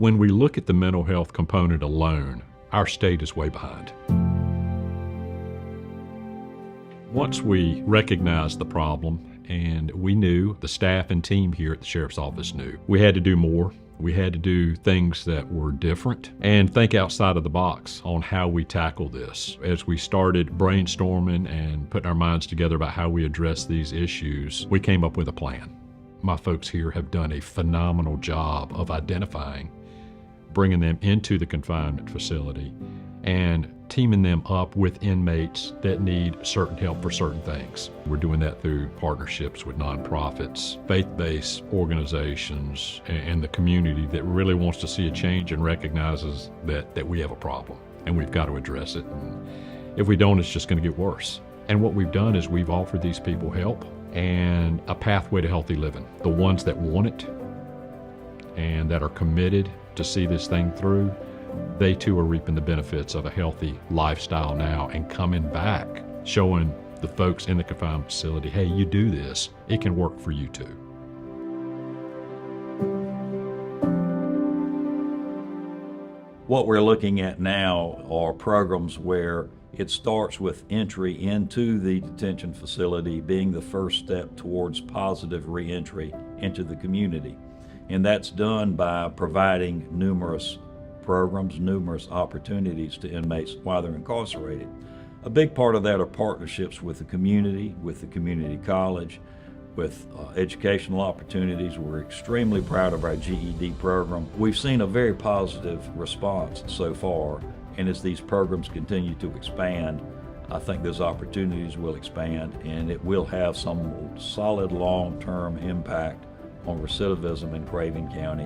When we look at the mental health component alone, our state is way behind. Once we recognized the problem, and we knew, the staff and team here at the Sheriff's Office knew, we had to do more. We had to do things that were different and think outside of the box on how we tackle this. As we started brainstorming and putting our minds together about how we address these issues, we came up with a plan. My folks here have done a phenomenal job of identifying, bringing them into the confinement facility, and teaming them up with inmates that need certain help for certain things. We're doing that through partnerships with nonprofits, faith-based organizations, and the community that really wants to see a change and recognizes that we have a problem and we've got to address it. And if we don't, it's just going to get worse. And what we've done is we've offered these people help and a pathway to healthy living. The ones that want it and that are committed to see this thing through, they too are reaping the benefits of a healthy lifestyle now and coming back, showing the folks in the confinement facility, hey, you do this, it can work for you too. What we're looking at now are programs where it starts with entry into the detention facility being the first step towards positive reentry into the community. And that's done by providing numerous programs, numerous opportunities to inmates while they're incarcerated. A big part of that are partnerships with the community college, with educational opportunities. We're extremely proud of our GED program. We've seen a very positive response so far, and as these programs continue to expand, I think those opportunities will expand and it will have some solid long-term impact on recidivism in Craven County.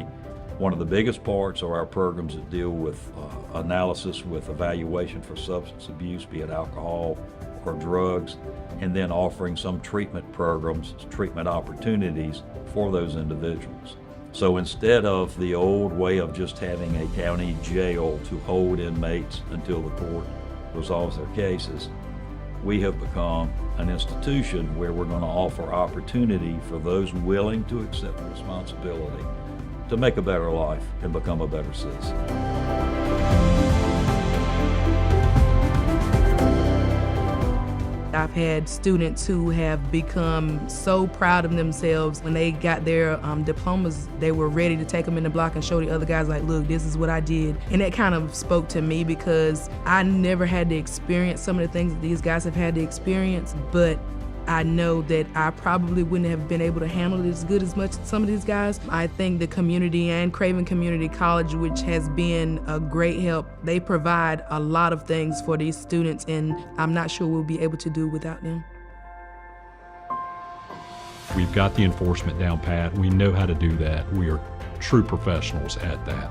One of the biggest parts are our programs that deal with analysis with evaluation for substance abuse, be it alcohol or drugs, and then offering some treatment programs, treatment opportunities for those individuals. So instead of the old way of just having a county jail to hold inmates until the court resolves their cases, we have become an institution where we're going to offer opportunity for those willing to accept responsibility to make a better life and become a better citizen. I've had students who have become so proud of themselves when they got their diplomas. They were ready to take them in the block and show the other guys, like, look, this is what I did. And that kind of spoke to me because I never had to experience some of the things that these guys have had to experience, but I know that I probably wouldn't have been able to handle it as good as much as some of these guys. I think the community and Craven Community College, which has been a great help, they provide a lot of things for these students, and I'm not sure we'll be able to do without them. We've got the enforcement down pat. We know how to do that. We are true professionals at that.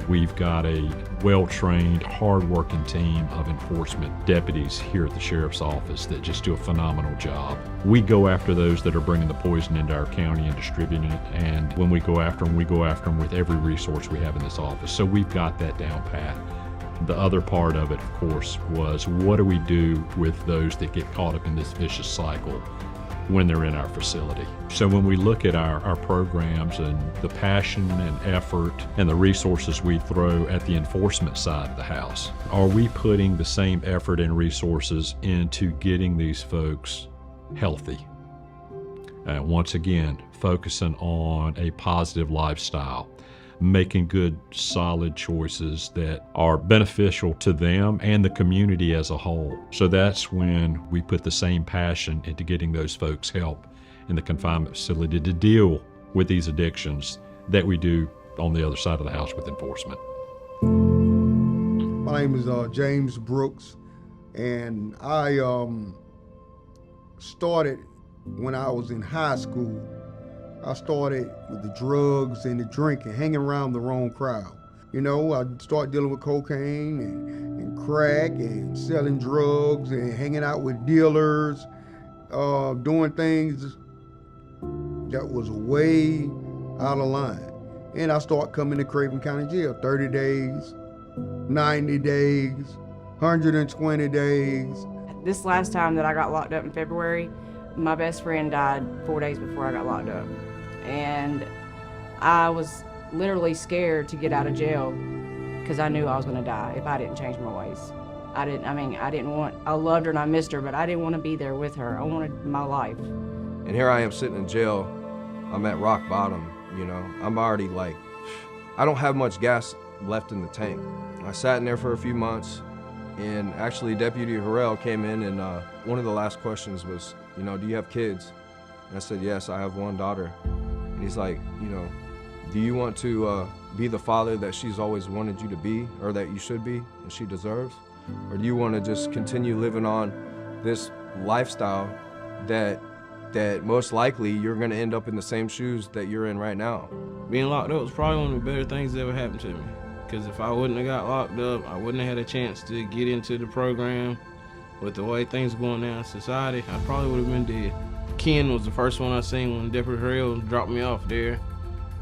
We've got a well-trained, hard-working team of enforcement deputies here at the Sheriff's Office that just do a phenomenal job. We go after those that are bringing the poison into our county and distributing it, and when we go after them with every resource we have in this office. So we've got that down pat. The other part of it, of course, was what do we do with those that get caught up in this vicious cycle when they're in our facility. So when we look at our programs and the passion and effort and the resources we throw at the enforcement side of the house, are we putting the same effort and resources into getting these folks healthy? And once again, focusing on a positive lifestyle, making good, solid choices that are beneficial to them and the community as a whole. So that's when we put the same passion into getting those folks help in the confinement facility to deal with these addictions that we do on the other side of the house with enforcement. My name is James Brooks, and I started when I was in high school. I started with the drugs and the drinking, hanging around the wrong crowd. You know, I started dealing with cocaine and crack and selling drugs and hanging out with dealers, doing things that was way out of line. And I started coming to Craven County Jail, 30 days, 90 days, 120 days. This last time that I got locked up in February, my best friend died 4 days before I got locked up. And I was literally scared to get out of jail because I knew I was going to die if I didn't change my ways. I loved her and I missed her, but I didn't want to be there with her. I wanted my life. And here I am sitting in jail. I'm at rock bottom, you know. I'm already like, I don't have much gas left in the tank. I sat in there for a few months, and actually Deputy Harrell came in, and one of the last questions was, you know, do you have kids? And I said, yes, I have one daughter. And he's like, you know, do you want to be the father that she's always wanted you to be, or that you should be, and she deserves? Or do you want to just continue living on this lifestyle that most likely you're going to end up in the same shoes that you're in right now? Being locked up was probably one of the better things that ever happened to me. Because if I wouldn't have got locked up, I wouldn't have had a chance to get into the program. With the way things are going now in society, I probably would have been dead. Ken was the first one I seen when Deputy Harrell dropped me off there.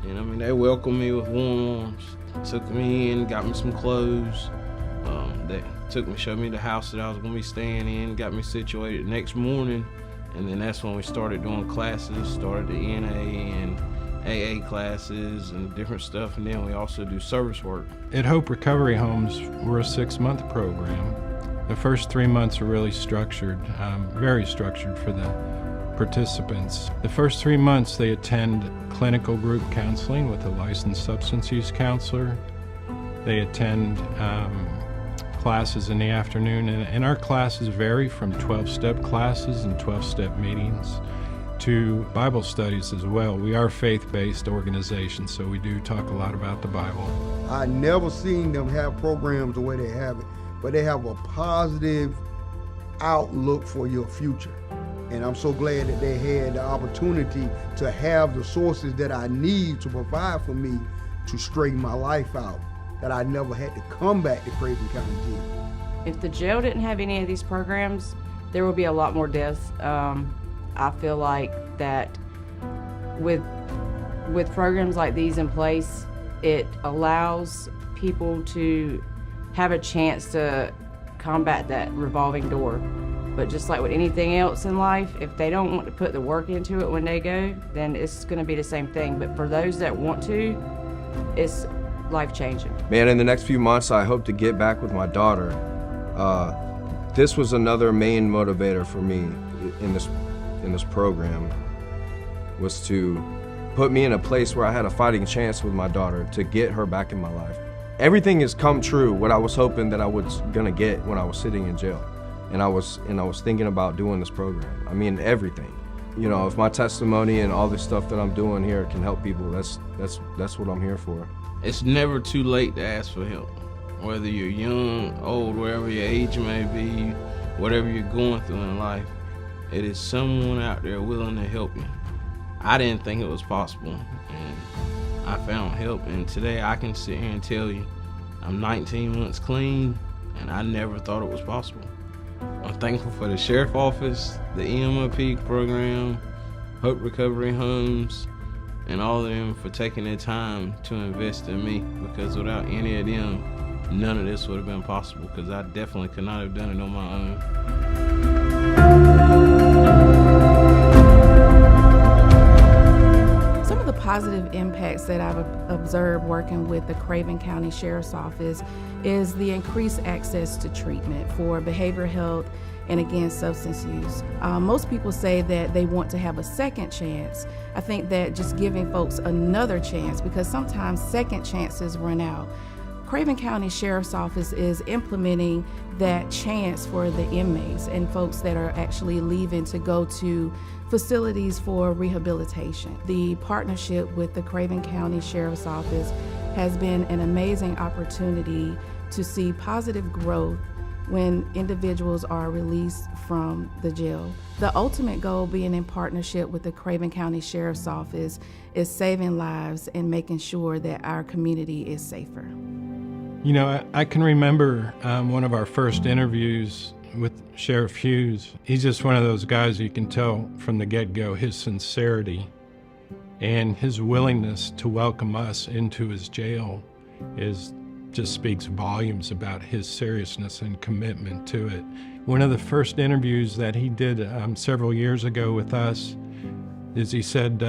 And I mean, they welcomed me with warm arms. Took me in, got me some clothes. They showed me the house that I was gonna be staying in, got me situated the next morning. And then that's when we started doing classes, started the NA and AA classes and different stuff. And then we also do service work. At Hope Recovery Homes, we're a 6-month program. The first 3 months are really structured, very structured for the participants. The first 3 months they attend clinical group counseling with a licensed substance use counselor. They attend classes in the afternoon, and our classes vary from 12-step classes and 12-step meetings to Bible studies as well. We are a faith-based organization, so we do talk a lot about the Bible. I never seen them have programs the way they have it, but they have a positive outlook for your future. And I'm so glad that they had the opportunity to have the sources that I need to provide for me to straighten my life out, that I never had to come back to Craven County Jail. If the jail didn't have any of these programs, there would be a lot more deaths. I feel like that with programs like these in place, it allows people to have a chance to combat that revolving door. But just like with anything else in life, if they don't want to put the work into it when they go, then it's going to be the same thing. But for those that want to, it's life-changing. Man, in the next few months, I hope to get back with my daughter. This was another main motivator for me in this program, was to put me in a place where I had a fighting chance with my daughter to get her back in my life. Everything has come true, what I was hoping that I was gonna get when I was sitting in jail. And I was thinking about doing this program. I mean, everything. You know, if my testimony and all this stuff that I'm doing here can help people, that's what I'm here for. It's never too late to ask for help. Whether you're young, old, wherever your age may be, whatever you're going through in life, it is someone out there willing to help you. I didn't think it was possible, and I found help, and today I can sit here and tell you I'm 19 months clean, and I never thought it was possible. I'm thankful for the Sheriff Office, the EMOP program, Hope Recovery Homes, and all of them for taking their time to invest in me, because without any of them, none of this would have been possible, because I definitely could not have done it on my own. Some of the positive impacts that I've observed working with the Craven County Sheriff's Office is the increased access to treatment for behavioral health and, again, substance use. Most people say that they want to have a second chance. I think that just giving folks another chance, because sometimes second chances run out. Craven County Sheriff's Office is implementing that chance for the inmates and folks that are actually leaving to go to facilities for rehabilitation. The partnership with the Craven County Sheriff's Office has been an amazing opportunity to see positive growth when individuals are released from the jail. The ultimate goal, being in partnership with the Craven County Sheriff's Office, is saving lives and making sure that our community is safer. You know, I can remember one of our first interviews with Sheriff Hughes. He's just one of those guys you can tell from the get-go his sincerity and his willingness to welcome us into his jail just speaks volumes about his seriousness and commitment to it. One of the first interviews that he did several years ago with us is he said,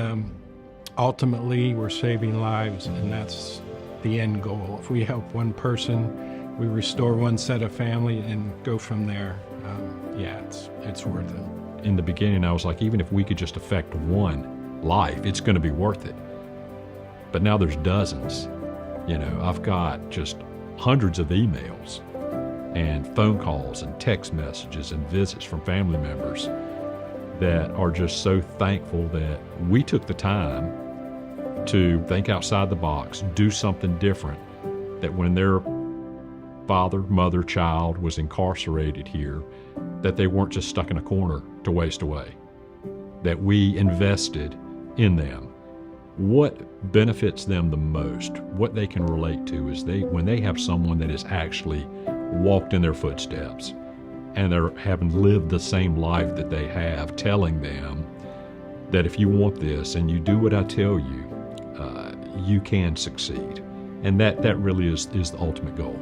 Ultimately, we're saving lives, and that's the end goal. If we help one person, we restore one set of family and go from there. It's worth it. In the beginning, I was like, even if we could just affect one life, it's going to be worth it. But now there's dozens. I've got just hundreds of emails and phone calls and text messages and visits from family members that are just so thankful that we took the time to think outside the box, do something different, that when their father, mother, child was incarcerated here, that they weren't just stuck in a corner to waste away, that we invested in them. What benefits them the most, what they can relate to, is when they have someone that has actually walked in their footsteps and they're having lived the same life that they have, telling them that if you want this and you do what I tell you, you can succeed. And that really is the ultimate goal.